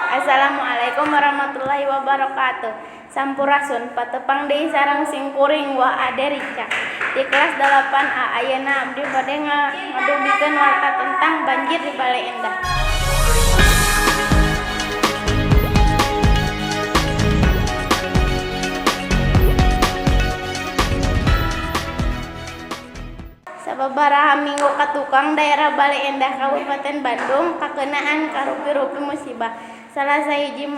Assalamualaikum warahmatullahi wabarakatuh. Sampurasun patepang deui sareng singkuring wa ade Rica. Di kelas 8A ayeuna abdi bade ngadugikeun warta tentang banjir di Bale Endah. Sababaraha minggu katukang daerah Bale Endah Kabupaten Bandung kakenaan karupi-rupi musibah. Salah sahiji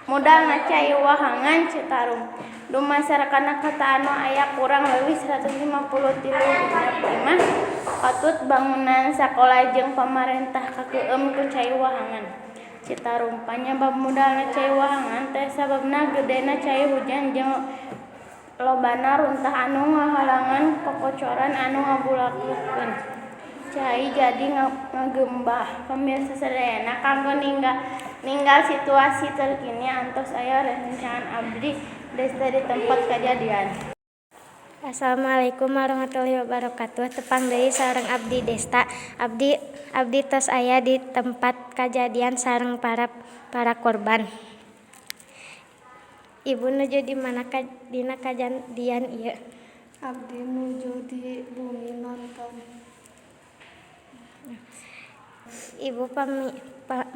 modalna cai wahangan Citarum. Dumasarkan kata anu aya kurang leuwih 153 imah patut bangunan sakola jeung pamarentah kakeueum ku cai wahangan Citarum. Panyabab modalna cai wahangan teh sababna gedena cai hujan jeung lobana runtah anu ngahalangan kokocoran anu ngabulakeun cai jadi ngagembah. Pemirsa sadayana kanggo ninggal situasi terkini antos aya rerencangan abdi Desta di tempat kejadian. Assalamualaikum warahmatullahi wabarakatuh. Tepang deui sareng abdi Desta. Abdi tos aya di tempat kejadian sareng para korban. Ibu nuju di mana dina kejadian ieu? Abdi nuju di bumi nonton. Ibu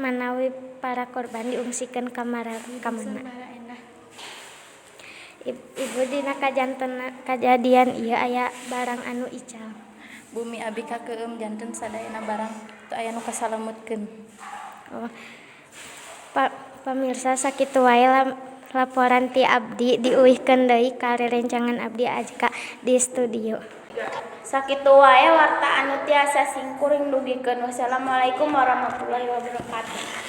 manawi para korban diungsikeun ka mana? Ibu dina kejadian ieu aya barang anu ical. Bumi abi kakeueum janten sadayana barang teu aya nu kasalamutkeun. Oh. Pamirsa sakitu wae laporan ti abdi diuihkeun deui ka rerencangan abdi Ajka di studio. Sakitu wae warta anu tiasa singkuring dugikeun. Wassalamualaikum warahmatullahi wabarakatuh.